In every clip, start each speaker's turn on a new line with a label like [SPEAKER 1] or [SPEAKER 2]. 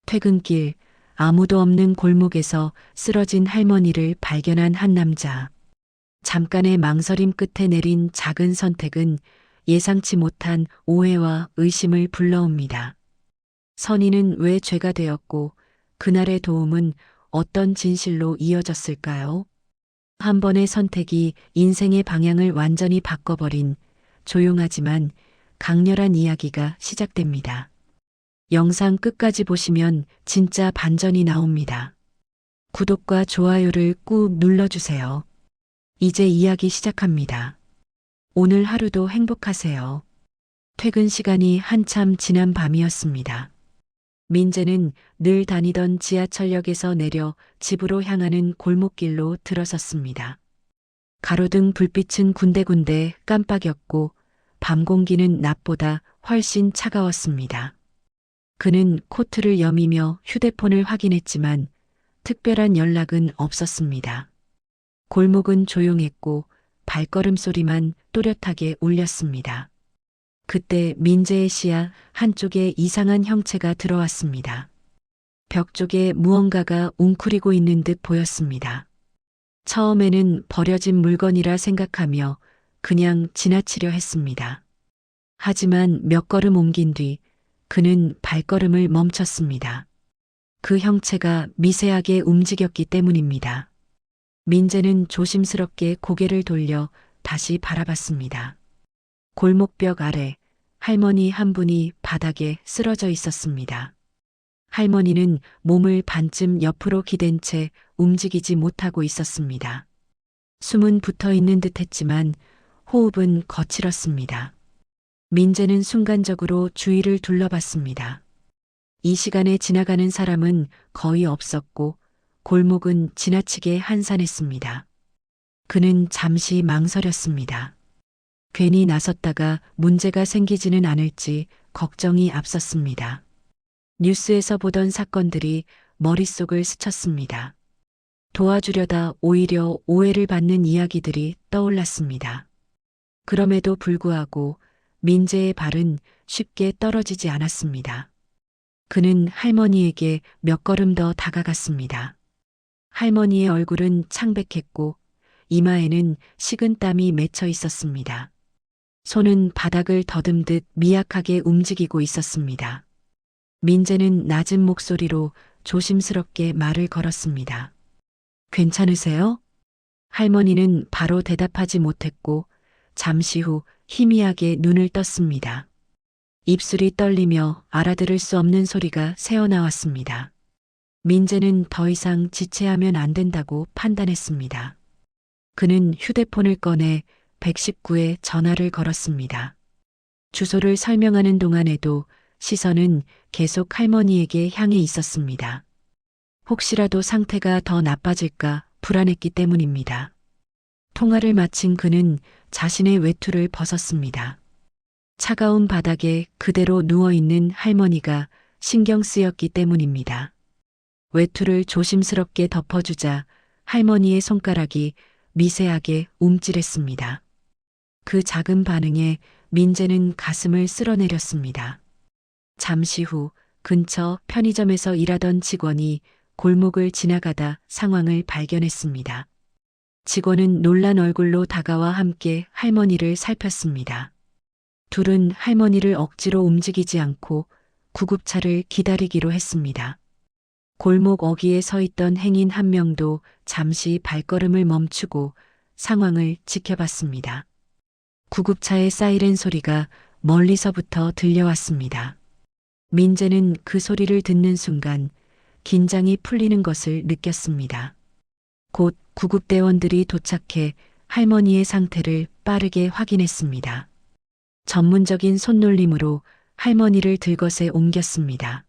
[SPEAKER 1] 퇴근길 아무도 없는 골목에서 쓰러진 할머니를 발견한 한 남자. 잠깐의 망설임 끝에 내린 작은 선택은 예상치 못한 오해와 의심을 불러옵니다. 선의는 왜 죄가 되었고 그날의 도움은 어떤 진실로 이어졌을까요? 한 번의 선택이 인생의 방향을 완전히 바꿔버린 조용하지만 강렬한 이야기가 시작됩니다. 영상 끝까지 보시면 진짜 반전이 나옵니다. 구독과 좋아요를 꾹 눌러주세요. 이제 이야기 시작합니다. 오늘 하루도 행복하세요. 퇴근 시간이 한참 지난 밤이었습니다. 민재는 늘 다니던 지하철역에서 내려 집으로 향하는 골목길로 들어섰습니다. 가로등 불빛은 군데군데 깜빡였고 밤 공기는 낮보다 훨씬 차가웠습니다. 그는 코트를 여미며 휴대폰을 확인했지만 특별한 연락은 없었습니다. 골목은 조용했고 발걸음 소리만 또렷하게 울렸습니다. 그때 민재의 시야 한쪽에 이상한 형체가 들어왔습니다. 벽 쪽에 무언가가 웅크리고 있는 듯 보였습니다. 처음에는 버려진 물건이라 생각하며 그냥 지나치려 했습니다. 하지만 몇 걸음 옮긴 뒤 그는 발걸음을 멈췄습니다. 그 형체가 미세하게 움직였기 때문입니다. 민재는 조심스럽게 고개를 돌려 다시 바라봤습니다. 골목벽 아래 할머니 한 분이 바닥에 쓰러져 있었습니다. 할머니는 몸을 반쯤 옆으로 기댄 채 움직이지 못하고 있었습니다. 숨은 붙어 있는 듯 했지만 호흡은 거칠었습니다. 민재는 순간적으로 주위를 둘러봤습니다. 이 시간에 지나가는 사람은 거의 없었고 골목은 지나치게 한산했습니다. 그는 잠시 망설였습니다. 괜히 나섰다가 문제가 생기지는 않을지 걱정이 앞섰습니다. 뉴스에서 보던 사건들이 머릿속을 스쳤습니다. 도와주려다 오히려 오해를 받는 이야기들이 떠올랐습니다. 그럼에도 불구하고 민재의 발은 쉽게 떨어지지 않았습니다. 그는 할머니에게 몇 걸음 더 다가갔습니다. 할머니의 얼굴은 창백했고 이마에는 식은 땀이 맺혀 있었습니다. 손은 바닥을 더듬듯 미약하게 움직이고 있었습니다. 민재는 낮은 목소리로 조심스럽게 말을 걸었습니다. 괜찮으세요? 할머니는 바로 대답하지 못했고 잠시 후 희미하게 눈을 떴습니다. 입술이 떨리며 알아들을 수 없는 소리가 새어나왔습니다. 민재는 더 이상 지체하면 안 된다고 판단했습니다. 그는 휴대폰을 꺼내 119에 전화를 걸었습니다. 주소를 설명하는 동안에도 시선은 계속 할머니에게 향해 있었습니다. 혹시라도 상태가 더 나빠질까 불안했기 때문입니다. 통화를 마친 그는 자신의 외투를 벗었습니다. 차가운 바닥에 그대로 누워있는 할머니가 신경 쓰였기 때문입니다. 외투를 조심스럽게 덮어주자 할머니의 손가락이 미세하게 움찔했습니다. 그 작은 반응에 민재는 가슴을 쓸어내렸습니다. 잠시 후 근처 편의점에서 일하던 직원이 골목을 지나가다 상황을 발견했습니다. 직원은 놀란 얼굴로 다가와 함께 할머니를 살폈습니다. 둘은 할머니를 억지로 움직이지 않고 구급차를 기다리기로 했습니다. 골목 어귀에 서 있던 행인 한 명도 잠시 발걸음을 멈추고 상황을 지켜봤습니다. 구급차의 사이렌 소리가 멀리서부터 들려왔습니다. 민재는 그 소리를 듣는 순간 긴장이 풀리는 것을 느꼈습니다. 곧 구급대원들이 도착해 할머니의 상태를 빠르게 확인했습니다. 전문적인 손놀림으로 할머니를 들것에 옮겼습니다.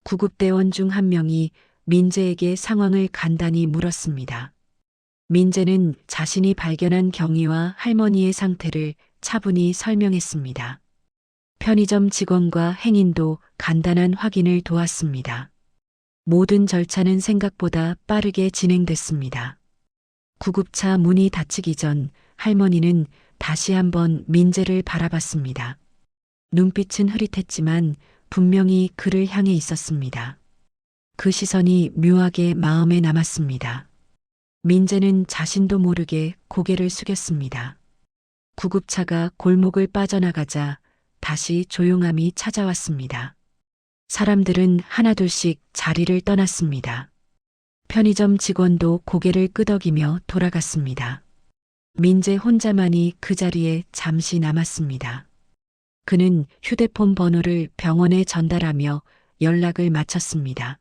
[SPEAKER 1] 구급대원 중 한 명이 민재에게 상황을 간단히 물었습니다. 민재는 자신이 발견한 경위와 할머니의 상태를 차분히 설명했습니다. 편의점 직원과 행인도 간단한 확인을 도왔습니다. 모든 절차는 생각보다 빠르게 진행됐습니다. 구급차 문이 닫히기 전 할머니는 다시 한번 민재를 바라봤습니다. 눈빛은 흐릿했지만 분명히 그를 향해 있었습니다. 그 시선이 묘하게 마음에 남았습니다. 민재는 자신도 모르게 고개를 숙였습니다. 구급차가 골목을 빠져나가자 다시 조용함이 찾아왔습니다. 사람들은 하나둘씩 자리를 떠났습니다. 편의점 직원도 고개를 끄덕이며 돌아갔습니다. 민재 혼자만이 그 자리에 잠시 남았습니다. 그는 휴대폰 번호를 병원에 전달하며 연락을 마쳤습니다.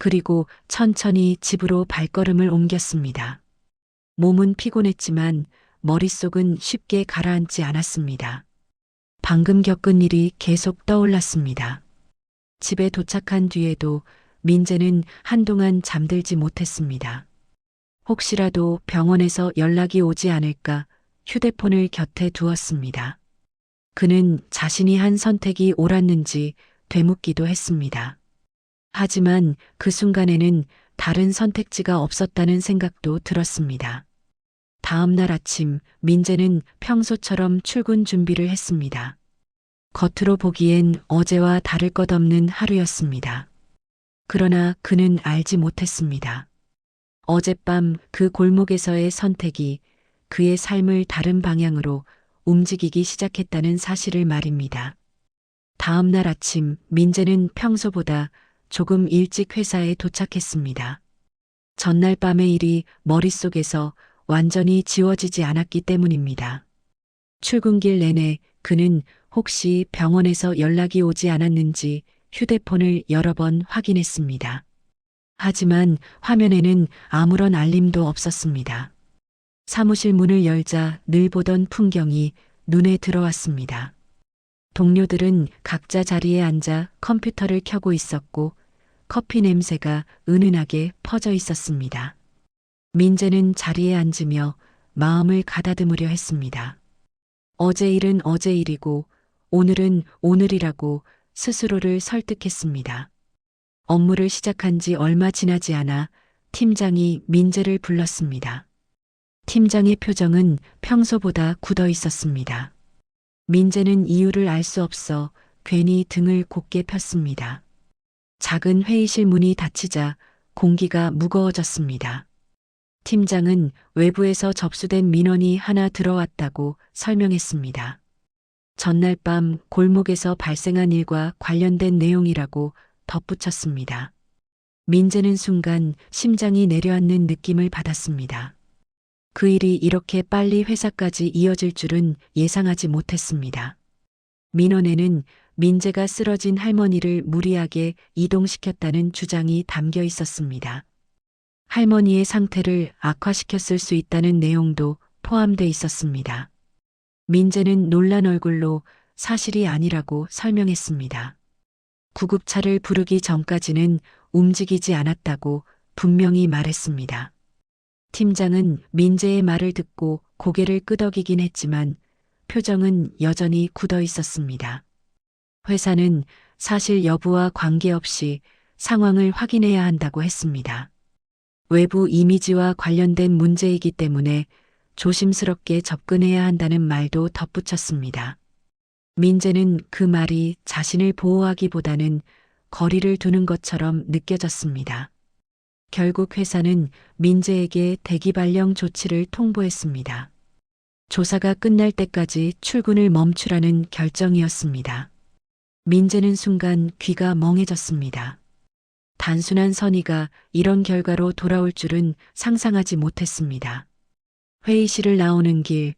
[SPEAKER 1] 그리고 천천히 집으로 발걸음을 옮겼습니다. 몸은 피곤했지만 머릿속은 쉽게 가라앉지 않았습니다. 방금 겪은 일이 계속 떠올랐습니다. 집에 도착한 뒤에도 민재는 한동안 잠들지 못했습니다. 혹시라도 병원에서 연락이 오지 않을까 휴대폰을 곁에 두었습니다. 그는 자신이 한 선택이 옳았는지 되묻기도 했습니다. 하지만 그 순간에는 다른 선택지가 없었다는 생각도 들었습니다. 다음 날 아침 민재는 평소처럼 출근 준비를 했습니다. 겉으로 보기엔 어제와 다를 것 없는 하루였습니다. 그러나 그는 알지 못했습니다. 어젯밤 그 골목에서의 선택이 그의 삶을 다른 방향으로 움직이기 시작했다는 사실을 말입니다. 다음 날 아침 민재는 평소보다 조금 일찍 회사에 도착했습니다. 전날 밤의 일이 머릿속에서 완전히 지워지지 않았기 때문입니다. 출근길 내내 그는 혹시 병원에서 연락이 오지 않았는지 휴대폰을 여러 번 확인했습니다. 하지만 화면에는 아무런 알림도 없었습니다. 사무실 문을 열자 늘 보던 풍경이 눈에 들어왔습니다. 동료들은 각자 자리에 앉아 컴퓨터를 켜고 있었고 커피 냄새가 은은하게 퍼져 있었습니다. 민재는 자리에 앉으며 마음을 가다듬으려 했습니다. 어제 일은 어제 일이고 오늘은 오늘이라고 스스로를 설득했습니다. 업무를 시작한 지 얼마 지나지 않아 팀장이 민재를 불렀습니다. 팀장의 표정은 평소보다 굳어 있었습니다. 민재는 이유를 알 수 없어 괜히 등을 곧게 폈습니다. 작은 회의실 문이 닫히자 공기가 무거워졌습니다. 팀장은 외부에서 접수된 민원이 하나 들어왔다고 설명했습니다. 전날 밤 골목에서 발생한 일과 관련된 내용이라고 덧붙였습니다. 민재는 순간 심장이 내려앉는 느낌을 받았습니다. 그 일이 이렇게 빨리 회사까지 이어질 줄은 예상하지 못했습니다. 민원에는 민재가 쓰러진 할머니를 무리하게 이동시켰다는 주장이 담겨 있었습니다. 할머니의 상태를 악화시켰을 수 있다는 내용도 포함돼 있었습니다. 민재는 놀란 얼굴로 사실이 아니라고 설명했습니다. 구급차를 부르기 전까지는 움직이지 않았다고 분명히 말했습니다. 팀장은 민재의 말을 듣고 고개를 끄덕이긴 했지만 표정은 여전히 굳어 있었습니다. 회사는 사실 여부와 관계없이 상황을 확인해야 한다고 했습니다. 외부 이미지와 관련된 문제이기 때문에 조심스럽게 접근해야 한다는 말도 덧붙였습니다. 민재는 그 말이 자신을 보호하기보다는 거리를 두는 것처럼 느껴졌습니다. 결국 회사는 민재에게 대기발령 조치를 통보했습니다. 조사가 끝날 때까지 출근을 멈추라는 결정이었습니다. 민재는 순간 귀가 멍해졌습니다. 단순한 선의가 이런 결과로 돌아올 줄은 상상하지 못했습니다. 회의실을 나오는 길,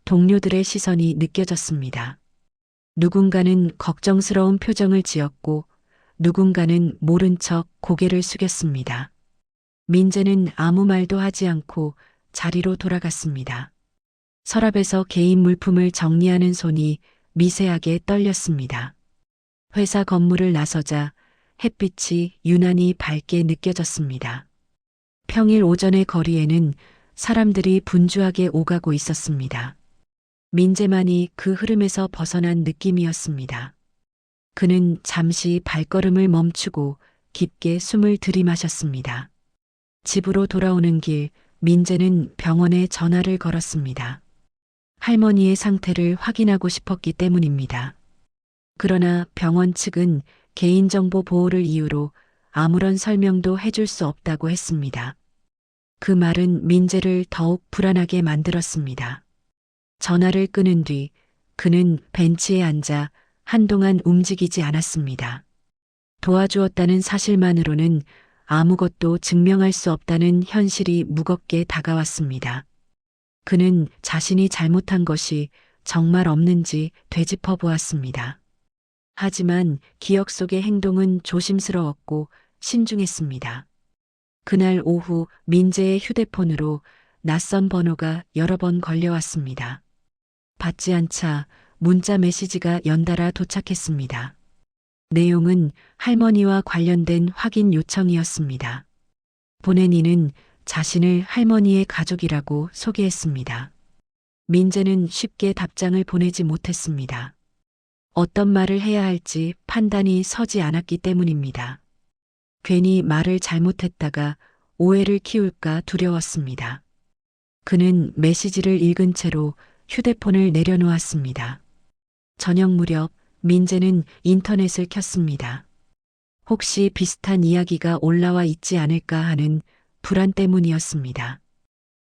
[SPEAKER 1] 동료들의 시선이 느껴졌습니다. 누군가는 걱정스러운 표정을 지었고 누군가는 모른 척 고개를 숙였습니다. 민재는 아무 말도 하지 않고 자리로 돌아갔습니다. 서랍에서 개인 물품을 정리하는 손이 미세하게 떨렸습니다. 회사 건물을 나서자 햇빛이 유난히 밝게 느껴졌습니다. 평일 오전의 거리에는 사람들이 분주하게 오가고 있었습니다. 민재만이 그 흐름에서 벗어난 느낌이었습니다. 그는 잠시 발걸음을 멈추고 깊게 숨을 들이마셨습니다. 집으로 돌아오는 길, 민재는 병원에 전화를 걸었습니다. 할머니의 상태를 확인하고 싶었기 때문입니다. 그러나 병원 측은 개인정보 보호를 이유로 아무런 설명도 해줄 수 없다고 했습니다. 그 말은 민재를 더욱 불안하게 만들었습니다. 전화를 끊은 뒤 그는 벤치에 앉아 한동안 움직이지 않았습니다. 도와주었다는 사실만으로는 아무것도 증명할 수 없다는 현실이 무겁게 다가왔습니다. 그는 자신이 잘못한 것이 정말 없는지 되짚어 보았습니다. 하지만 기억 속의 행동은 조심스러웠고 신중했습니다. 그날 오후 민재의 휴대폰으로 낯선 번호가 여러 번 걸려왔습니다. 받지 않자 문자 메시지가 연달아 도착했습니다. 내용은 할머니와 관련된 확인 요청이었습니다. 보낸 이는 자신을 할머니의 가족이라고 소개했습니다. 민재는 쉽게 답장을 보내지 못했습니다. 어떤 말을 해야 할지 판단이 서지 않았기 때문입니다. 괜히 말을 잘못했다가 오해를 키울까 두려웠습니다. 그는 메시지를 읽은 채로 휴대폰을 내려놓았습니다. 저녁 무렵 민재는 인터넷을 켰습니다. 혹시 비슷한 이야기가 올라와 있지 않을까 하는 불안 때문이었습니다.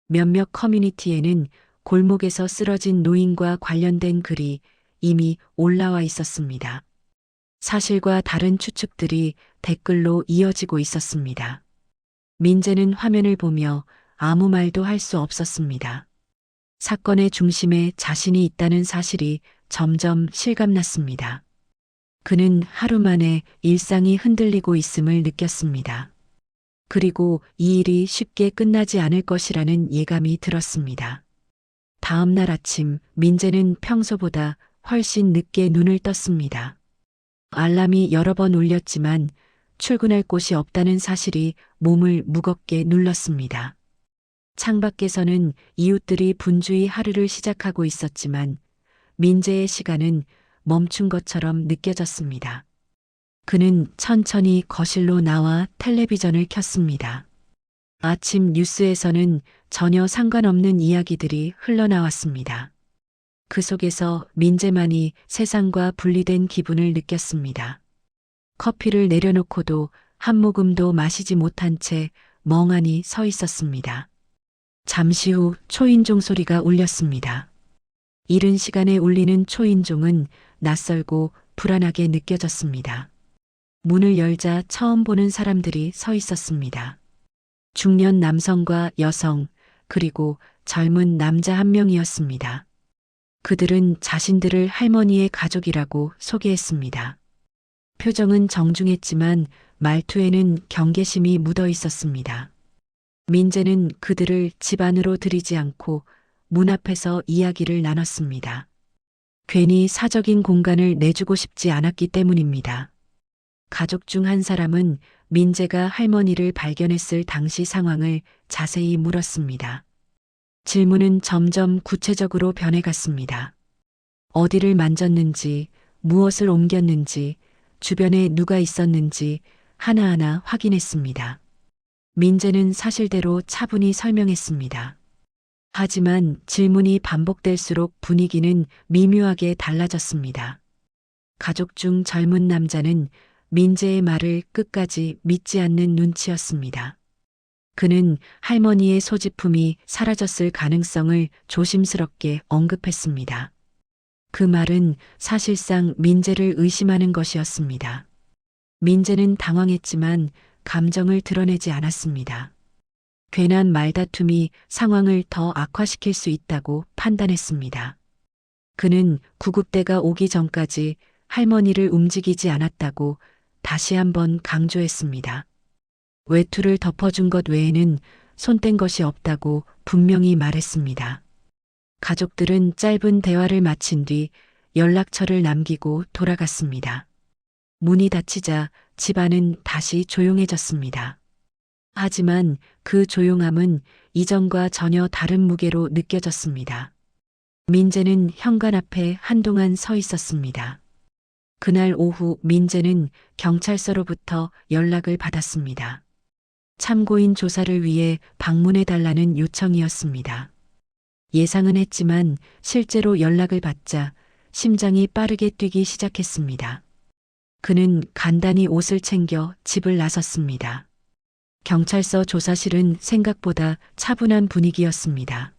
[SPEAKER 1] 몇몇 커뮤니티에는 골목에서 쓰러진 노인과 관련된 글이 이미 올라와 있었습니다. 사실과 다른 추측들이 댓글로 이어지고 있었습니다. 민재는 화면을 보며 아무 말도 할 수 없었습니다. 사건의 중심에 자신이 있다는 사실이 점점 실감났습니다. 그는 하루 만에 일상이 흔들리고 있음을 느꼈습니다. 그리고 이 일이 쉽게 끝나지 않을 것이라는 예감이 들었습니다. 다음 날 아침 민재는 평소보다 훨씬 늦게 눈을 떴습니다. 알람이 여러 번 울렸지만 출근할 곳이 없다는 사실이 몸을 무겁게 눌렀습니다. 창밖에서는 이웃들이 분주히 하루를 시작하고 있었지만 민재의 시간은 멈춘 것처럼 느껴졌습니다. 그는 천천히 거실로 나와 텔레비전을 켰습니다. 아침 뉴스에서는 전혀 상관없는 이야기들이 흘러나왔습니다. 그 속에서 민재만이 세상과 분리된 기분을 느꼈습니다. 커피를 내려놓고도 한 모금도 마시지 못한 채 멍하니 서 있었습니다. 잠시 후 초인종 소리가 울렸습니다. 이른 시간에 울리는 초인종은 낯설고 불안하게 느껴졌습니다. 문을 열자 처음 보는 사람들이 서 있었습니다. 중년 남성과 여성, 그리고 젊은 남자 한 명이었습니다. 그들은 자신들을 할머니의 가족이라고 소개했습니다. 표정은 정중했지만 말투에는 경계심이 묻어 있었습니다. 민재는 그들을 집 안으로 들이지 않고 문 앞에서 이야기를 나눴습니다. 괜히 사적인 공간을 내주고 싶지 않았기 때문입니다. 가족 중 한 사람은 민재가 할머니를 발견했을 당시 상황을 자세히 물었습니다. 질문은 점점 구체적으로 변해갔습니다. 어디를 만졌는지, 무엇을 옮겼는지, 주변에 누가 있었는지 하나하나 확인했습니다. 민재는 사실대로 차분히 설명했습니다. 하지만 질문이 반복될수록 분위기는 미묘하게 달라졌습니다. 가족 중 젊은 남자는 민재의 말을 끝까지 믿지 않는 눈치였습니다. 그는 할머니의 소지품이 사라졌을 가능성을 조심스럽게 언급했습니다. 그 말은 사실상 민재를 의심하는 것이었습니다. 민재는 당황했지만 감정을 드러내지 않았습니다. 괜한 말다툼이 상황을 더 악화시킬 수 있다고 판단했습니다. 그는 구급대가 오기 전까지 할머니를 움직이지 않았다고 다시 한번 강조했습니다. 외투를 덮어준 것 외에는 손댄 것이 없다고 분명히 말했습니다. 가족들은 짧은 대화를 마친 뒤 연락처를 남기고 돌아갔습니다. 문이 닫히자 집안은 다시 조용해졌습니다. 하지만 그 조용함은 이전과 전혀 다른 무게로 느껴졌습니다. 민재는 현관 앞에 한동안 서 있었습니다. 그날 오후 민재는 경찰서로부터 연락을 받았습니다. 참고인 조사를 위해 방문해달라는 요청이었습니다. 예상은 했지만 실제로 연락을 받자 심장이 빠르게 뛰기 시작했습니다. 그는 간단히 옷을 챙겨 집을 나섰습니다. 경찰서 조사실은 생각보다 차분한 분위기였습니다.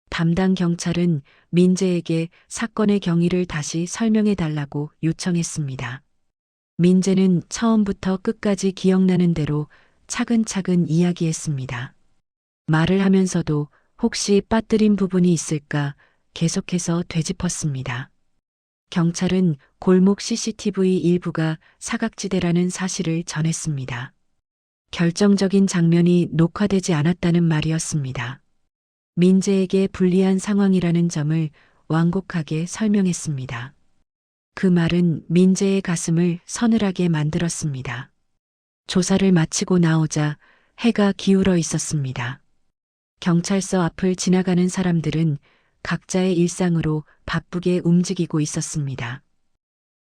[SPEAKER 1] 담당 경찰은 민재에게 사건의 경위를 다시 설명해 달라고 요청했습니다. 민재는 처음부터 끝까지 기억나는 대로 차근차근 이야기했습니다. 말을 하면서도 혹시 빠뜨린 부분이 있을까 계속해서 되짚었습니다. 경찰은 골목 CCTV 일부가 사각지대라는 사실을 전했습니다. 결정적인 장면이 녹화되지 않았다는 말이었습니다. 민재에게 불리한 상황이라는 점을 완곡하게 설명했습니다. 그 말은 민재의 가슴을 서늘하게 만들었습니다. 조사를 마치고 나오자 해가 기울어 있었습니다. 경찰서 앞을 지나가는 사람들은 각자의 일상으로 바쁘게 움직이고 있었습니다.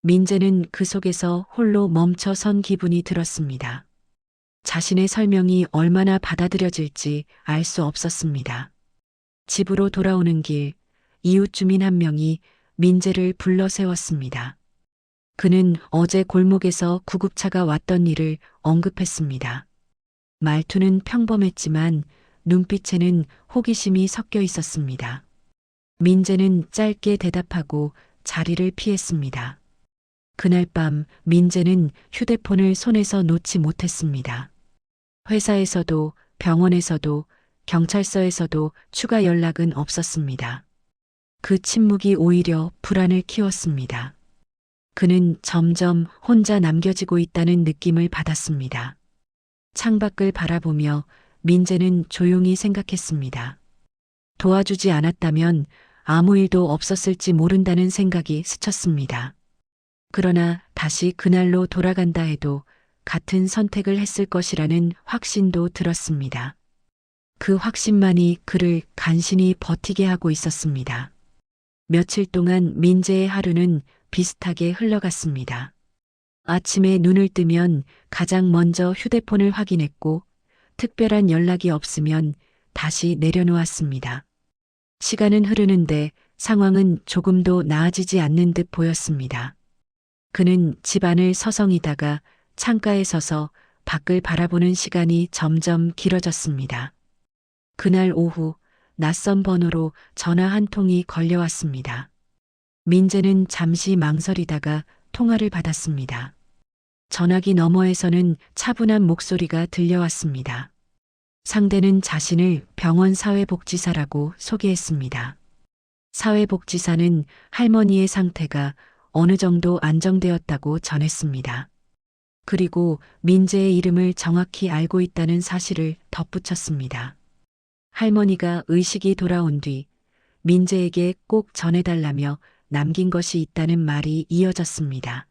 [SPEAKER 1] 민재는 그 속에서 홀로 멈춰 선 기분이 들었습니다. 자신의 설명이 얼마나 받아들여질지 알 수 없었습니다. 집으로 돌아오는 길, 이웃 주민 한 명이 민재를 불러 세웠습니다. 그는 어제 골목에서 구급차가 왔던 일을 언급했습니다. 말투는 평범했지만 눈빛에는 호기심이 섞여 있었습니다. 민재는 짧게 대답하고 자리를 피했습니다. 그날 밤 민재는 휴대폰을 손에서 놓지 못했습니다. 회사에서도 병원에서도 경찰서에서도 추가 연락은 없었습니다. 그 침묵이 오히려 불안을 키웠습니다. 그는 점점 혼자 남겨지고 있다는 느낌을 받았습니다. 창밖을 바라보며 민재는 조용히 생각했습니다. 도와주지 않았다면 아무 일도 없었을지 모른다는 생각이 스쳤습니다. 그러나 다시 그날로 돌아간다 해도 같은 선택을 했을 것이라는 확신도 들었습니다. 그 확신만이 그를 간신히 버티게 하고 있었습니다. 며칠 동안 민재의 하루는 비슷하게 흘러갔습니다. 아침에 눈을 뜨면 가장 먼저 휴대폰을 확인했고 특별한 연락이 없으면 다시 내려놓았습니다. 시간은 흐르는데 상황은 조금도 나아지지 않는 듯 보였습니다. 그는 집 안을 서성이다가 창가에 서서 밖을 바라보는 시간이 점점 길어졌습니다. 그날 오후 낯선 번호로 전화 한 통이 걸려왔습니다. 민재는 잠시 망설이다가 통화를 받았습니다. 전화기 너머에서는 차분한 목소리가 들려왔습니다. 상대는 자신을 병원 사회복지사라고 소개했습니다. 사회복지사는 할머니의 상태가 어느 정도 안정되었다고 전했습니다. 그리고 민재의 이름을 정확히 알고 있다는 사실을 덧붙였습니다. 할머니가 의식이 돌아온 뒤 민재에게 꼭 전해달라며 남긴 것이 있다는 말이 이어졌습니다.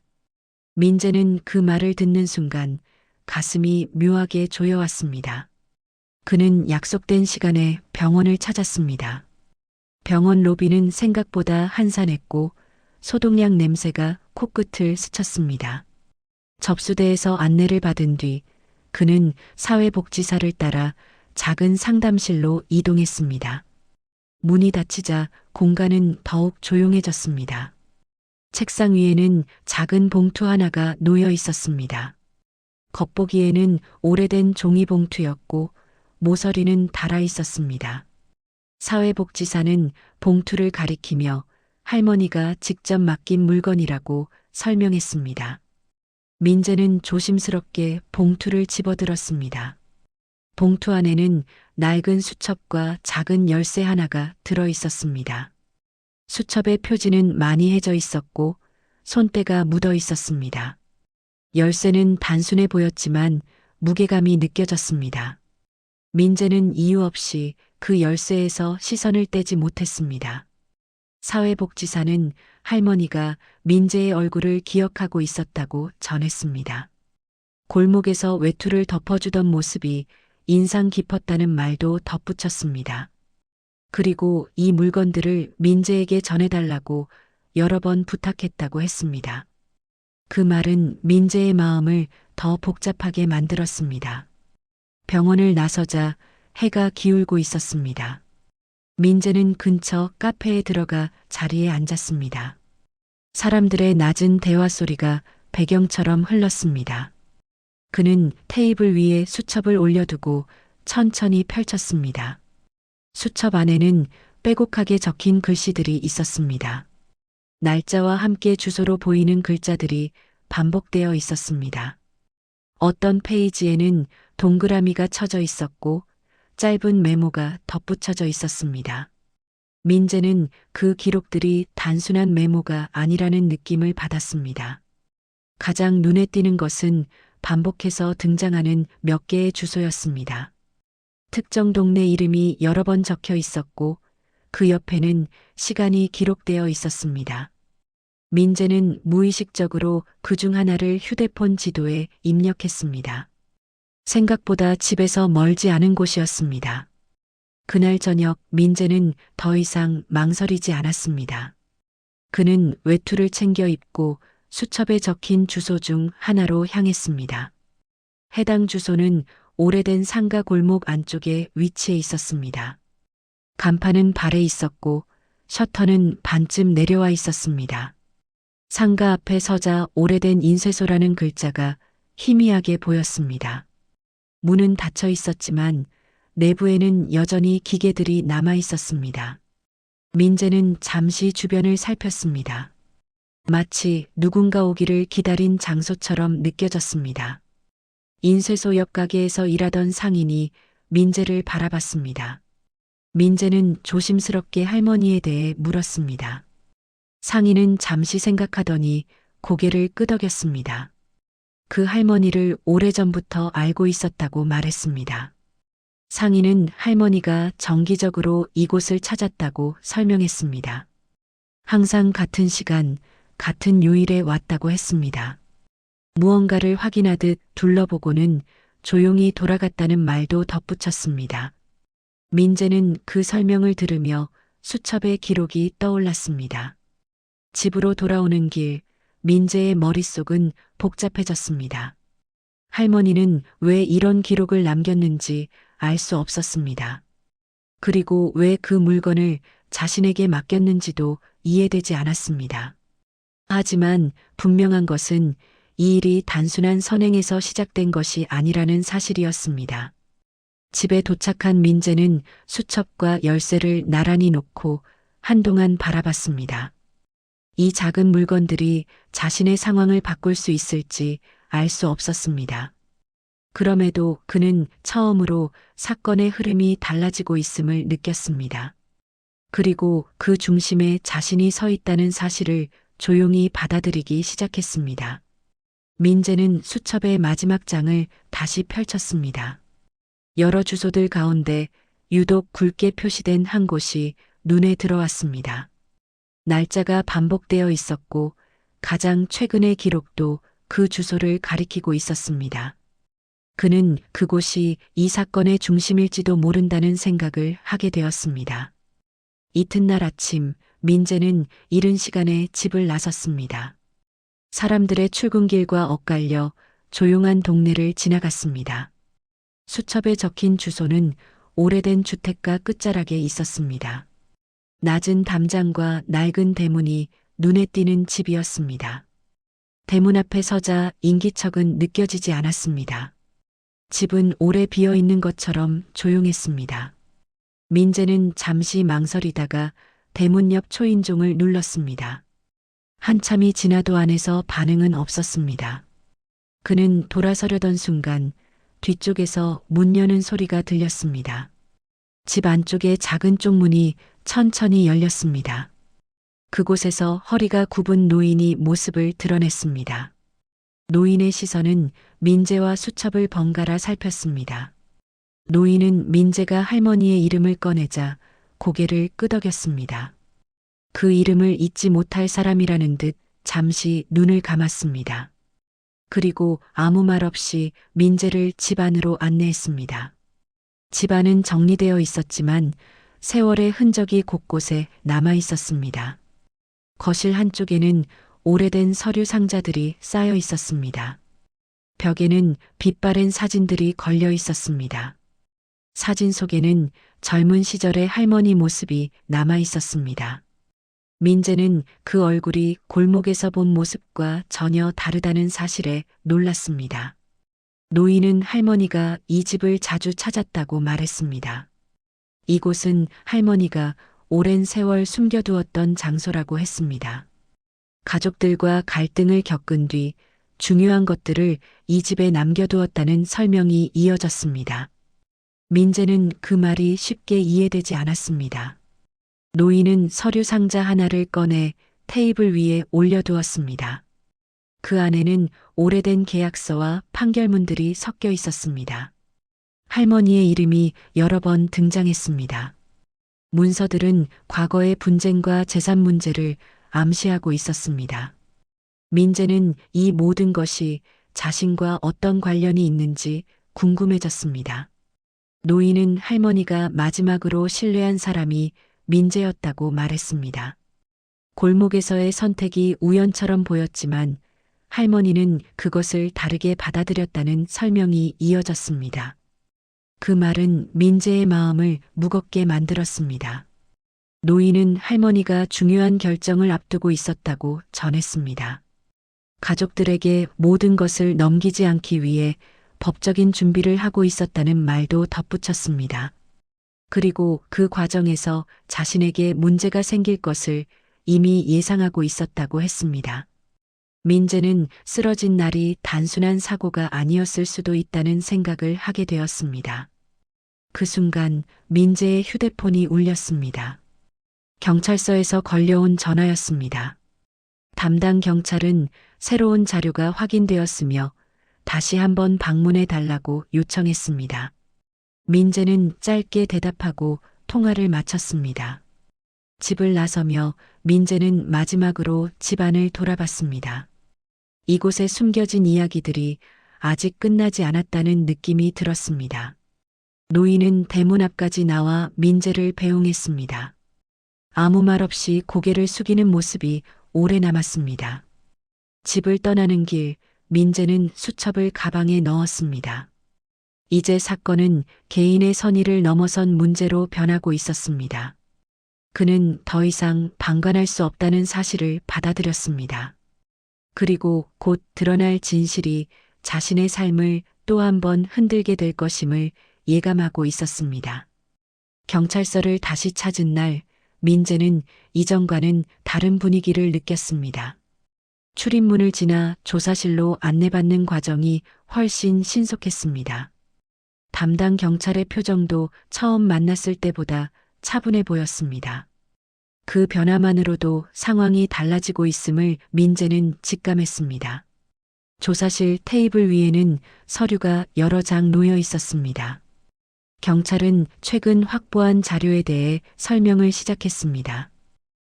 [SPEAKER 1] 민재는 그 말을 듣는 순간 가슴이 묘하게 조여왔습니다. 그는 약속된 시간에 병원을 찾았습니다. 병원 로비는 생각보다 한산했고 소독약 냄새가 코끝을 스쳤습니다. 접수대에서 안내를 받은 뒤 그는 사회복지사를 따라 작은 상담실로 이동했습니다. 문이 닫히자 공간은 더욱 조용해졌습니다. 책상 위에는 작은 봉투 하나가 놓여 있었습니다. 겉보기에는 오래된 종이봉투였고 모서리는 닳아 있었습니다. 사회복지사는 봉투를 가리키며 할머니가 직접 맡긴 물건이라고 설명했습니다. 민재는 조심스럽게 봉투를 집어들었습니다. 봉투 안에는 낡은 수첩과 작은 열쇠 하나가 들어 있었습니다. 수첩의 표지는 많이 해져 있었고 손때가 묻어 있었습니다. 열쇠는 단순해 보였지만 무게감이 느껴졌습니다. 민재는 이유 없이 그 열쇠에서 시선을 떼지 못했습니다. 사회복지사는 할머니가 민재의 얼굴을 기억하고 있었다고 전했습니다. 골목에서 외투를 덮어주던 모습이 인상 깊었다는 말도 덧붙였습니다. 그리고 이 물건들을 민재에게 전해달라고 여러 번 부탁했다고 했습니다. 그 말은 민재의 마음을 더 복잡하게 만들었습니다. 병원을 나서자 해가 기울고 있었습니다. 민재는 근처 카페에 들어가 자리에 앉았습니다. 사람들의 낮은 대화 소리가 배경처럼 흘렀습니다. 그는 테이블 위에 수첩을 올려두고 천천히 펼쳤습니다. 수첩 안에는 빼곡하게 적힌 글씨들이 있었습니다. 날짜와 함께 주소로 보이는 글자들이 반복되어 있었습니다. 어떤 페이지에는 동그라미가 쳐져 있었고 짧은 메모가 덧붙여져 있었습니다. 민재는 그 기록들이 단순한 메모가 아니라는 느낌을 받았습니다. 가장 눈에 띄는 것은 반복해서 등장하는 몇 개의 주소였습니다. 특정 동네 이름이 여러 번 적혀 있었고 그 옆에는 시간이 기록되어 있었습니다. 민재는 무의식적으로 그중 하나를 휴대폰 지도에 입력했습니다. 생각보다 집에서 멀지 않은 곳이었습니다. 그날 저녁 민재는 더 이상 망설이지 않았습니다. 그는 외투를 챙겨 입고 수첩에 적힌 주소 중 하나로 향했습니다. 해당 주소는 오래된 상가 골목 안쪽에 위치해 있었습니다. 간판은 발에 있었고 셔터는 반쯤 내려와 있었습니다. 상가 앞에 서자 오래된 인쇄소라는 글자가 희미하게 보였습니다. 문은 닫혀 있었지만 내부에는 여전히 기계들이 남아 있었습니다. 민재는 잠시 주변을 살폈습니다. 마치 누군가 오기를 기다린 장소처럼 느껴졌습니다. 인쇄소 옆 가게에서 일하던 상인이 민재를 바라봤습니다. 민재는 조심스럽게 할머니에 대해 물었습니다. 상인은 잠시 생각하더니 고개를 끄덕였습니다. 그 할머니를 오래전부터 알고 있었다고 말했습니다. 상인은 할머니가 정기적으로 이곳을 찾았다고 설명했습니다. 항상 같은 시간, 같은 요일에 왔다고 했습니다. 무언가를 확인하듯 둘러보고는 조용히 돌아갔다는 말도 덧붙였습니다. 민재는 그 설명을 들으며 수첩의 기록이 떠올랐습니다. 집으로 돌아오는 길, 민재의 머릿속은 복잡해졌습니다. 할머니는 왜 이런 기록을 남겼는지 알 수 없었습니다. 그리고 왜 그 물건을 자신에게 맡겼는지도 이해되지 않았습니다. 하지만 분명한 것은 이 일이 단순한 선행에서 시작된 것이 아니라는 사실이었습니다. 집에 도착한 민재는 수첩과 열쇠를 나란히 놓고 한동안 바라봤습니다. 이 작은 물건들이 자신의 상황을 바꿀 수 있을지 알 수 없었습니다. 그럼에도 그는 처음으로 사건의 흐름이 달라지고 있음을 느꼈습니다. 그리고 그 중심에 자신이 서 있다는 사실을 조용히 받아들이기 시작했습니다. 민재는 수첩의 마지막 장을 다시 펼쳤습니다. 여러 주소들 가운데 유독 굵게 표시된 한 곳이 눈에 들어왔습니다. 날짜가 반복되어 있었고 가장 최근의 기록도 그 주소를 가리키고 있었습니다. 그는 그곳이 이 사건의 중심일지도 모른다는 생각을 하게 되었습니다. 이튿날 아침 민재는 이른 시간에 집을 나섰습니다. 사람들의 출근길과 엇갈려 조용한 동네를 지나갔습니다. 수첩에 적힌 주소는 오래된 주택가 끝자락에 있었습니다. 낮은 담장과 낡은 대문이 눈에 띄는 집이었습니다. 대문 앞에 서자 인기척은 느껴지지 않았습니다. 집은 오래 비어 있는 것처럼 조용했습니다. 민재는 잠시 망설이다가 대문 옆 초인종을 눌렀습니다. 한참이 지나도 안에서 반응은 없었습니다. 그는 돌아서려던 순간 뒤쪽에서 문 여는 소리가 들렸습니다. 집 안쪽의 작은 쪽문이 천천히 열렸습니다. 그곳에서 허리가 굽은 노인이 모습을 드러냈습니다. 노인의 시선은 민재와 수첩을 번갈아 살폈습니다. 노인은 민재가 할머니의 이름을 꺼내자 고개를 끄덕였습니다. 그 이름을 잊지 못할 사람이라는 듯 잠시 눈을 감았습니다. 그리고 아무 말 없이 민재를 집 안으로 안내했습니다. 집 안은 정리되어 있었지만 세월의 흔적이 곳곳에 남아 있었습니다. 거실 한쪽에는 오래된 서류 상자들이 쌓여 있었습니다. 벽에는 빛바랜 사진들이 걸려 있었습니다. 사진 속에는 젊은 시절의 할머니 모습이 남아 있었습니다. 민재는 그 얼굴이 골목에서 본 모습과 전혀 다르다는 사실에 놀랐습니다. 노인은 할머니가 이 집을 자주 찾았다고 말했습니다. 이곳은 할머니가 오랜 세월 숨겨두었던 장소라고 했습니다. 가족들과 갈등을 겪은 뒤 중요한 것들을 이 집에 남겨두었다는 설명이 이어졌습니다. 민재는 그 말이 쉽게 이해되지 않았습니다. 노인은 서류 상자 하나를 꺼내 테이블 위에 올려두었습니다. 그 안에는 오래된 계약서와 판결문들이 섞여 있었습니다. 할머니의 이름이 여러 번 등장했습니다. 문서들은 과거의 분쟁과 재산 문제를 암시하고 있었습니다. 민재는 이 모든 것이 자신과 어떤 관련이 있는지 궁금해졌습니다. 노인은 할머니가 마지막으로 신뢰한 사람이 민재였다고 말했습니다. 골목에서의 선택이 우연처럼 보였지만 할머니는 그것을 다르게 받아들였다는 설명이 이어졌습니다. 그 말은 민재의 마음을 무겁게 만들었습니다. 노인은 할머니가 중요한 결정을 앞두고 있었다고 전했습니다. 가족들에게 모든 것을 넘기지 않기 위해 법적인 준비를 하고 있었다는 말도 덧붙였습니다. 그리고 그 과정에서 자신에게 문제가 생길 것을 이미 예상하고 있었다고 했습니다. 민재는 쓰러진 날이 단순한 사고가 아니었을 수도 있다는 생각을 하게 되었습니다. 그 순간 민재의 휴대폰이 울렸습니다. 경찰서에서 걸려온 전화였습니다. 담당 경찰은 새로운 자료가 확인되었으며 다시 한번 방문해 달라고 요청했습니다. 민재는 짧게 대답하고 통화를 마쳤습니다. 집을 나서며 민재는 마지막으로 집안을 돌아봤습니다. 이곳에 숨겨진 이야기들이 아직 끝나지 않았다는 느낌이 들었습니다. 노인은 대문 앞까지 나와 민재를 배웅했습니다. 아무 말 없이 고개를 숙이는 모습이 오래 남았습니다. 집을 떠나는 길, 민재는 수첩을 가방에 넣었습니다. 이제 사건은 개인의 선의를 넘어선 문제로 변하고 있었습니다. 그는 더 이상 방관할 수 없다는 사실을 받아들였습니다. 그리고 곧 드러날 진실이 자신의 삶을 또 한 번 흔들게 될 것임을 예감하고 있었습니다. 경찰서를 다시 찾은 날, 민재는 이전과는 다른 분위기를 느꼈습니다. 출입문을 지나 조사실로 안내받는 과정이 훨씬 신속했습니다. 담당 경찰의 표정도 처음 만났을 때보다 차분해 보였습니다. 그 변화만으로도 상황이 달라지고 있음을 민재는 직감했습니다. 조사실 테이블 위에는 서류가 여러 장 놓여 있었습니다. 경찰은 최근 확보한 자료에 대해 설명을 시작했습니다.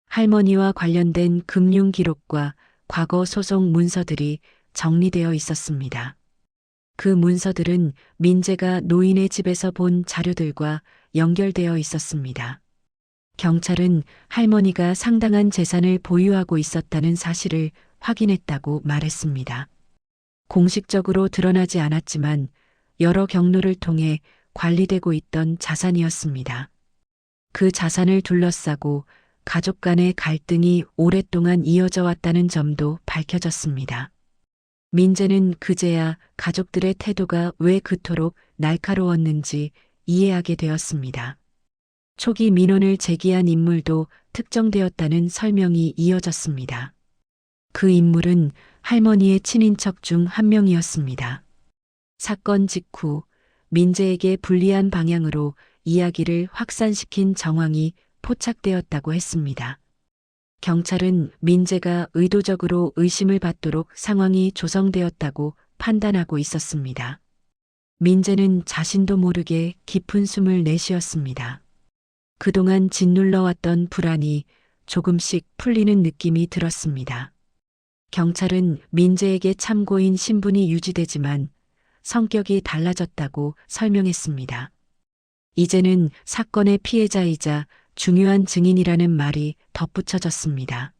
[SPEAKER 1] 할머니와 관련된 금융 기록과 과거 소송 문서들이 정리되어 있었습니다. 그 문서들은 민재가 노인의 집에서 본 자료들과 연결되어 있었습니다. 경찰은 할머니가 상당한 재산을 보유하고 있었다는 사실을 확인했다고 말했습니다. 공식적으로 드러나지 않았지만 여러 경로를 통해 관리되고 있던 자산이었습니다. 그 자산을 둘러싸고 가족 간의 갈등이 오랫동안 이어져 왔다는 점도 밝혀졌습니다. 민재는 그제야 가족들의 태도가 왜 그토록 날카로웠는지 이해하게 되었습니다. 초기 민원을 제기한 인물도 특정되었다는 설명이 이어졌습니다. 그 인물은 할머니의 친인척 중 한 명이었습니다. 사건 직후 민재에게 불리한 방향으로 이야기를 확산시킨 정황이 포착되었다고 했습니다. 경찰은 민재가 의도적으로 의심을 받도록 상황이 조성되었다고 판단하고 있었습니다. 민재는 자신도 모르게 깊은 숨을 내쉬었습니다. 그동안 짓눌러왔던 불안이 조금씩 풀리는 느낌이 들었습니다. 경찰은 민재에게 참고인 신분이 유지되지만 성격이 달라졌다고 설명했습니다. 이제는 사건의 피해자이자 중요한 증인이라는 말이 덧붙여졌습니다.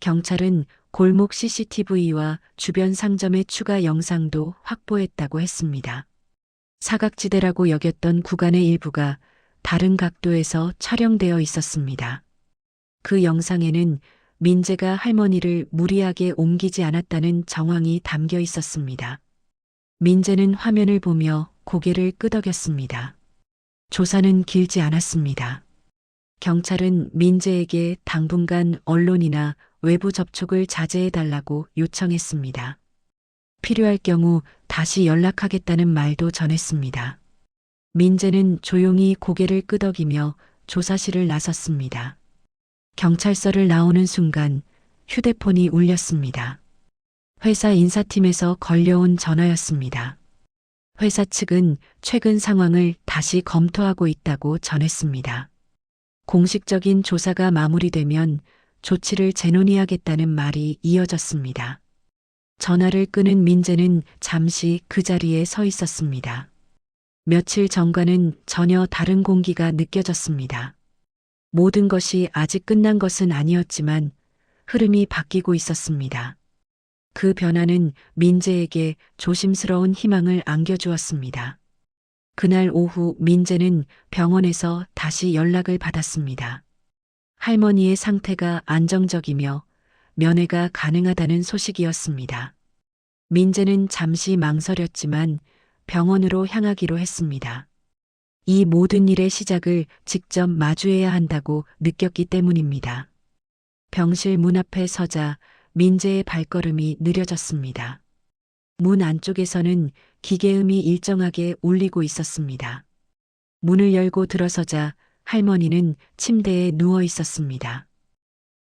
[SPEAKER 1] 경찰은 골목 CCTV와 주변 상점의 추가 영상도 확보했다고 했습니다. 사각지대라고 여겼던 구간의 일부가 다른 각도에서 촬영되어 있었습니다. 그 영상에는 민재가 할머니를 무리하게 옮기지 않았다는 정황이 담겨 있었습니다. 민재는 화면을 보며 고개를 끄덕였습니다. 조사는 길지 않았습니다. 경찰은 민재에게 당분간 언론이나 외부 접촉을 자제해달라고 요청했습니다. 필요할 경우 다시 연락하겠다는 말도 전했습니다. 민재는 조용히 고개를 끄덕이며 조사실을 나섰습니다. 경찰서를 나오는 순간 휴대폰이 울렸습니다. 회사 인사팀에서 걸려온 전화였습니다. 회사 측은 최근 상황을 다시 검토하고 있다고 전했습니다. 공식적인 조사가 마무리되면 조치를 재논의하겠다는 말이 이어졌습니다. 전화를 끊은 민재는 잠시 그 자리에 서 있었습니다. 며칠 전과는 전혀 다른 공기가 느껴졌습니다. 모든 것이 아직 끝난 것은 아니었지만 흐름이 바뀌고 있었습니다. 그 변화는 민재에게 조심스러운 희망을 안겨주었습니다. 그날 오후 민재는 병원에서 다시 연락을 받았습니다. 할머니의 상태가 안정적이며 면회가 가능하다는 소식이었습니다. 민재는 잠시 망설였지만 병원으로 향하기로 했습니다. 이 모든 일의 시작을 직접 마주해야 한다고 느꼈기 때문입니다. 병실 문 앞에 서자 민재의 발걸음이 느려졌습니다. 문 안쪽에서는 기계음이 일정하게 울리고 있었습니다. 문을 열고 들어서자 할머니는 침대에 누워 있었습니다.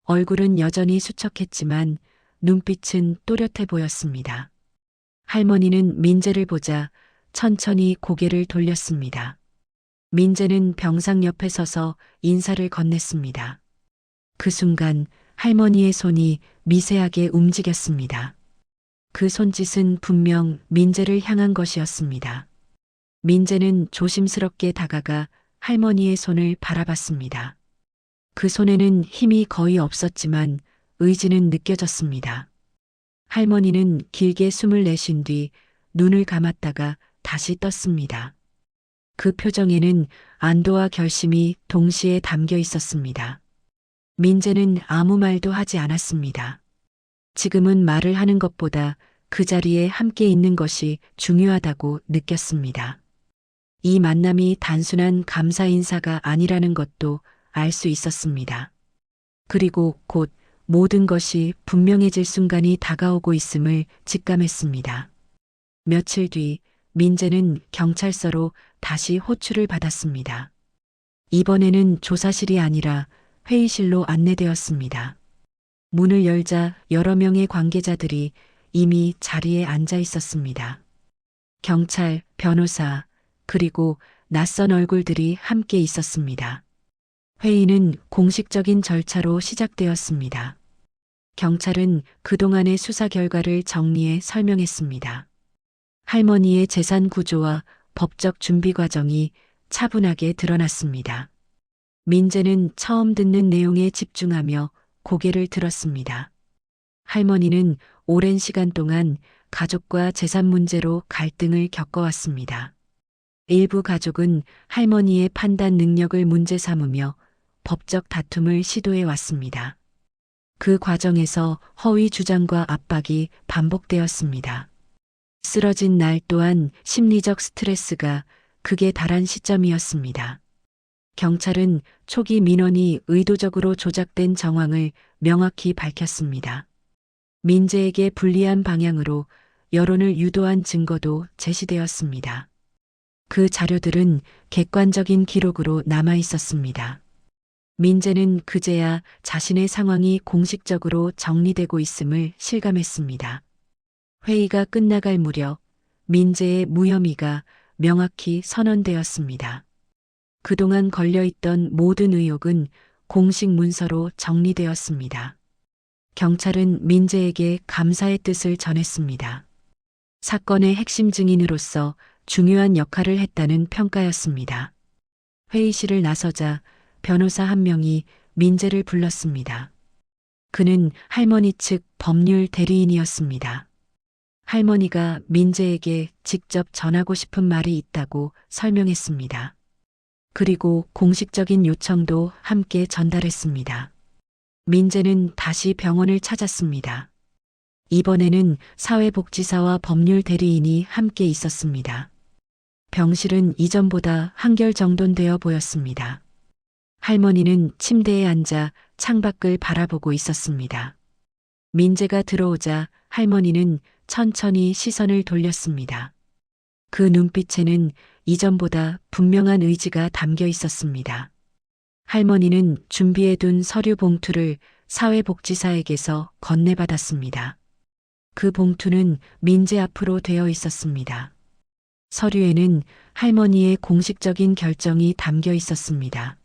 [SPEAKER 1] 얼굴은 여전히 수척했지만 눈빛은 또렷해 보였습니다. 할머니는 민재를 보자 천천히 고개를 돌렸습니다. 민재는 병상 옆에 서서 인사를 건넸습니다. 그 순간 할머니의 손이 미세하게 움직였습니다. 그 손짓은 분명 민재를 향한 것이었습니다. 민재는 조심스럽게 다가가 할머니의 손을 바라봤습니다. 그 손에는 힘이 거의 없었지만 의지는 느껴졌습니다. 할머니는 길게 숨을 내쉰 뒤 눈을 감았다가 다시 떴습니다. 그 표정에는 안도와 결심이 동시에 담겨 있었습니다. 민재는 아무 말도 하지 않았습니다. 지금은 말을 하는 것보다 그 자리에 함께 있는 것이 중요하다고 느꼈습니다. 이 만남이 단순한 감사 인사가 아니라는 것도 알 수 있었습니다. 그리고 곧 모든 것이 분명해질 순간이 다가오고 있음을 직감했습니다. 며칠 뒤 민재는 경찰서로 다시 호출을 받았습니다. 이번에는 조사실이 아니라 회의실로 안내되었습니다. 문을 열자 여러 명의 관계자들이 이미 자리에 앉아 있었습니다. 경찰, 변호사, 그리고 낯선 얼굴들이 함께 있었습니다. 회의는 공식적인 절차로 시작되었습니다. 경찰은 그동안의 수사 결과를 정리해 설명했습니다. 할머니의 재산 구조와 법적 준비 과정이 차분하게 드러났습니다. 민재는 처음 듣는 내용에 집중하며 고개를 들었습니다. 할머니는 오랜 시간 동안 가족과 재산 문제로 갈등을 겪어왔습니다. 일부 가족은 할머니의 판단 능력을 문제 삼으며 법적 다툼을 시도해 왔습니다. 그 과정에서 허위 주장과 압박이 반복되었습니다. 쓰러진 날 또한 심리적 스트레스가 극에 달한 시점이었습니다. 경찰은 초기 민원이 의도적으로 조작된 정황을 명확히 밝혔습니다. 민재에게 불리한 방향으로 여론을 유도한 증거도 제시되었습니다. 그 자료들은 객관적인 기록으로 남아 있었습니다. 민재는 그제야 자신의 상황이 공식적으로 정리되고 있음을 실감했습니다. 회의가 끝나갈 무렵 민재의 무혐의가 명확히 선언되었습니다. 그동안 걸려있던 모든 의혹은 공식 문서로 정리되었습니다. 경찰은 민재에게 감사의 뜻을 전했습니다. 사건의 핵심 증인으로서 중요한 역할을 했다는 평가였습니다. 회의실을 나서자 변호사 한 명이 민재를 불렀습니다. 그는 할머니 측 법률 대리인이었습니다. 할머니가 민재에게 직접 전하고 싶은 말이 있다고 설명했습니다. 그리고 공식적인 요청도 함께 전달했습니다. 민재는 다시 병원을 찾았습니다. 이번에는 사회복지사와 법률 대리인이 함께 있었습니다. 병실은 이전보다 한결 정돈되어 보였습니다. 할머니는 침대에 앉아 창밖을 바라보고 있었습니다. 민재가 들어오자 할머니는 천천히 시선을 돌렸습니다. 그 눈빛에는 이전보다 분명한 의지가 담겨 있었습니다. 할머니는 준비해둔 서류 봉투를 사회복지사에게서 건네받았습니다. 그 봉투는 민재 앞으로 되어 있었습니다. 서류에는 할머니의 공식적인 결정이 담겨 있었습니다.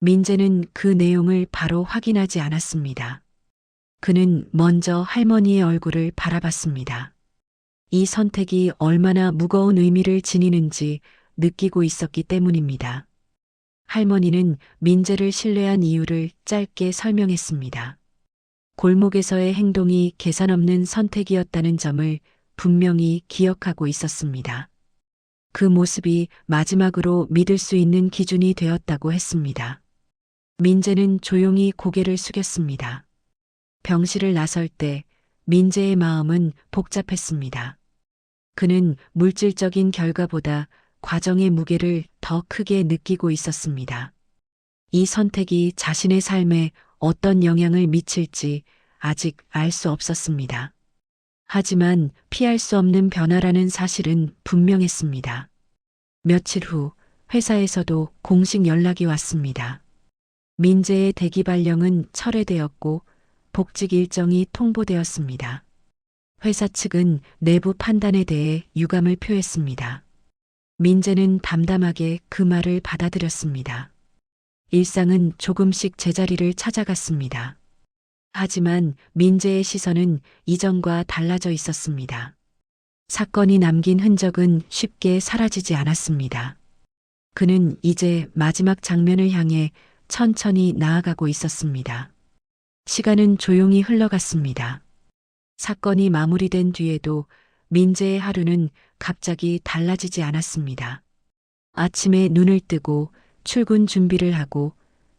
[SPEAKER 1] 민재는 그 내용을 바로 확인하지 않았습니다. 그는 먼저 할머니의 얼굴을 바라봤습니다. 이 선택이 얼마나 무거운 의미를 지니는지 느끼고 있었기 때문입니다. 할머니는 민재를 신뢰한 이유를 짧게 설명했습니다. 골목에서의 행동이 계산 없는 선택이었다는 점을 분명히 기억하고 있었습니다. 그 모습이 마지막으로 믿을 수 있는 기준이 되었다고 했습니다. 민재는 조용히 고개를 숙였습니다. 병실을 나설 때 민재의 마음은 복잡했습니다. 그는 물질적인 결과보다 과정의 무게를 더 크게 느끼고 있었습니다. 이 선택이 자신의 삶에 어떤 영향을 미칠지 아직 알 수 없었습니다. 하지만 피할 수 없는 변화라는 사실은 분명했습니다. 며칠 후 회사에서도 공식 연락이 왔습니다. 민재의 대기 발령은 철회되었고 복직 일정이 통보되었습니다. 회사 측은 내부 판단에 대해 유감을 표했습니다. 민재는 담담하게 그 말을 받아들였습니다. 일상은 조금씩 제자리를 찾아갔습니다. 하지만 민재의 시선은 이전과 달라져 있었습니다. 사건이 남긴 흔적은 쉽게 사라지지 않았습니다. 그는 이제 마지막 장면을 향해 천천히 나아가고 있었습니다. 시간은 조용히 흘러갔습니다. 사건이 마무리된 뒤에도 민재의 하루는 갑자기 달라지지 않았습니다. 아침에 눈을 뜨고 출근 준비를 하고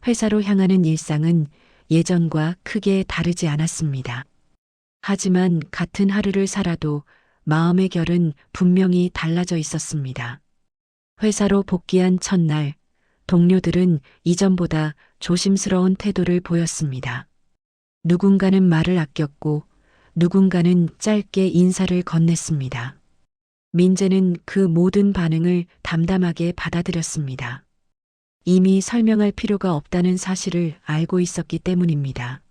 [SPEAKER 1] 회사로 향하는 일상은 예전과 크게 다르지 않았습니다. 하지만 같은 하루를 살아도 마음의 결은 분명히 달라져 있었습니다. 회사로 복귀한 첫날, 동료들은 이전보다 조심스러운 태도를 보였습니다. 누군가는 말을 아꼈고 누군가는 짧게 인사를 건넸습니다. 민재는 그 모든 반응을 담담하게 받아들였습니다. 이미 설명할 필요가 없다는 사실을 알고 있었기 때문입니다.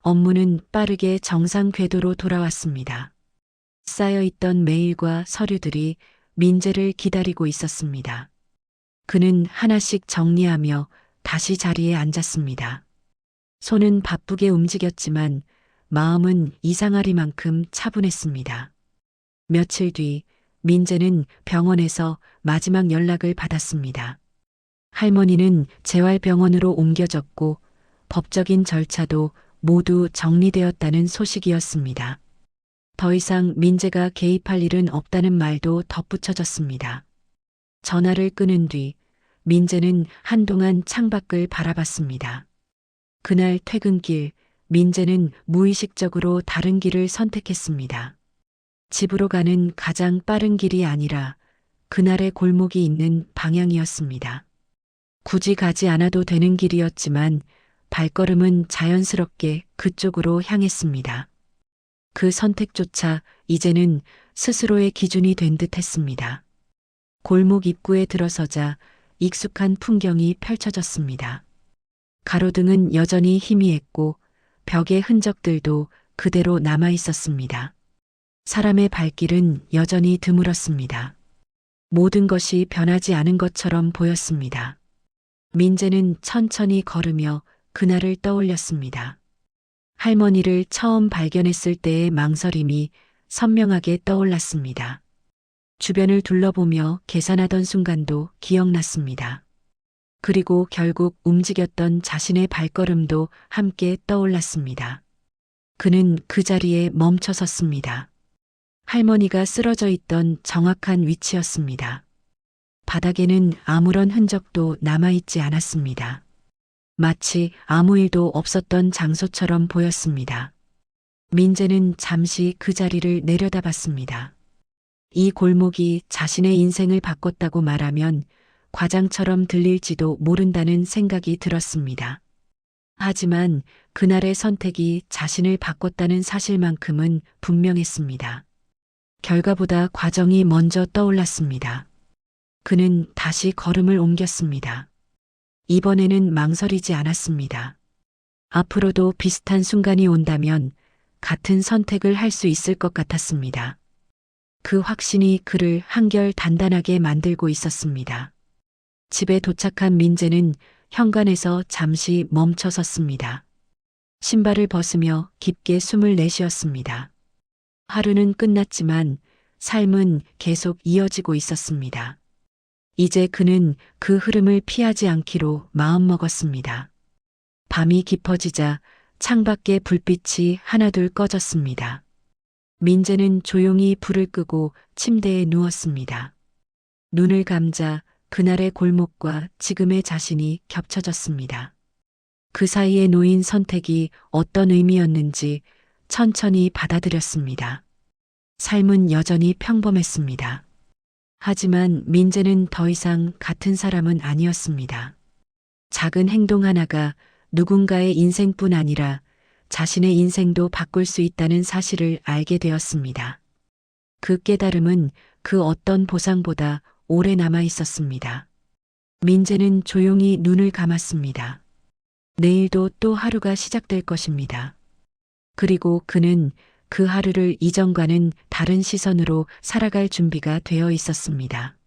[SPEAKER 1] 업무는 빠르게 정상 궤도로 돌아왔습니다. 쌓여있던 메일과 서류들이 민재를 기다리고 있었습니다. 그는 하나씩 정리하며 다시 자리에 앉았습니다. 손은 바쁘게 움직였지만 마음은 이상하리만큼 차분했습니다. 며칠 뒤 민재는 병원에서 마지막 연락을 받았습니다. 할머니는 재활병원으로 옮겨졌고 법적인 절차도 모두 정리되었다는 소식이었습니다. 더 이상 민재가 개입할 일은 없다는 말도 덧붙여졌습니다. 전화를 끊은 뒤 민재는 한동안 창밖을 바라봤습니다. 그날 퇴근길 민재는 무의식적으로 다른 길을 선택했습니다. 집으로 가는 가장 빠른 길이 아니라 그날의 골목이 있는 방향이었습니다. 굳이 가지 않아도 되는 길이었지만 발걸음은 자연스럽게 그쪽으로 향했습니다. 그 선택조차 이제는 스스로의 기준이 된 듯 했습니다. 골목 입구에 들어서자 익숙한 풍경이 펼쳐졌습니다. 가로등은 여전히 희미했고 벽의 흔적들도 그대로 남아 있었습니다. 사람의 발길은 여전히 드물었습니다. 모든 것이 변하지 않은 것처럼 보였습니다. 민재는 천천히 걸으며 그날을 떠올렸습니다. 할머니를 처음 발견했을 때의 망설임이 선명하게 떠올랐습니다. 주변을 둘러보며 계산하던 순간도 기억났습니다. 그리고 결국 움직였던 자신의 발걸음도 함께 떠올랐습니다. 그는 그 자리에 멈춰 섰습니다. 할머니가 쓰러져 있던 정확한 위치였습니다. 바닥에는 아무런 흔적도 남아있지 않았습니다. 마치 아무 일도 없었던 장소처럼 보였습니다. 민재는 잠시 그 자리를 내려다봤습니다. 이 골목이 자신의 인생을 바꿨다고 말하면 과장처럼 들릴지도 모른다는 생각이 들었습니다. 하지만 그날의 선택이 자신을 바꿨다는 사실만큼은 분명했습니다. 결과보다 과정이 먼저 떠올랐습니다. 그는 다시 걸음을 옮겼습니다. 이번에는 망설이지 않았습니다. 앞으로도 비슷한 순간이 온다면 같은 선택을 할 수 있을 것 같았습니다. 그 확신이 그를 한결 단단하게 만들고 있었습니다. 집에 도착한 민재는 현관에서 잠시 멈춰 섰습니다. 신발을 벗으며 깊게 숨을 내쉬었습니다. 하루는 끝났지만 삶은 계속 이어지고 있었습니다. 이제 그는 그 흐름을 피하지 않기로 마음먹었습니다. 밤이 깊어지자 창밖에 불빛이 하나둘 꺼졌습니다. 민재는 조용히 불을 끄고 침대에 누웠습니다. 눈을 감자 그날의 골목과 지금의 자신이 겹쳐졌습니다. 그 사이에 놓인 선택이 어떤 의미였는지 천천히 받아들였습니다. 삶은 여전히 평범했습니다. 하지만 민재는 더 이상 같은 사람은 아니었습니다. 작은 행동 하나가 누군가의 인생뿐 아니라 자신의 인생도 바꿀 수 있다는 사실을 알게 되었습니다. 그 깨달음은 그 어떤 보상보다 오래 남아 있었습니다. 민재는 조용히 눈을 감았습니다. 내일도 또 하루가 시작될 것입니다. 그리고 그는 그 하루를 이전과는 다른 시선으로 살아갈 준비가 되어 있었습니다.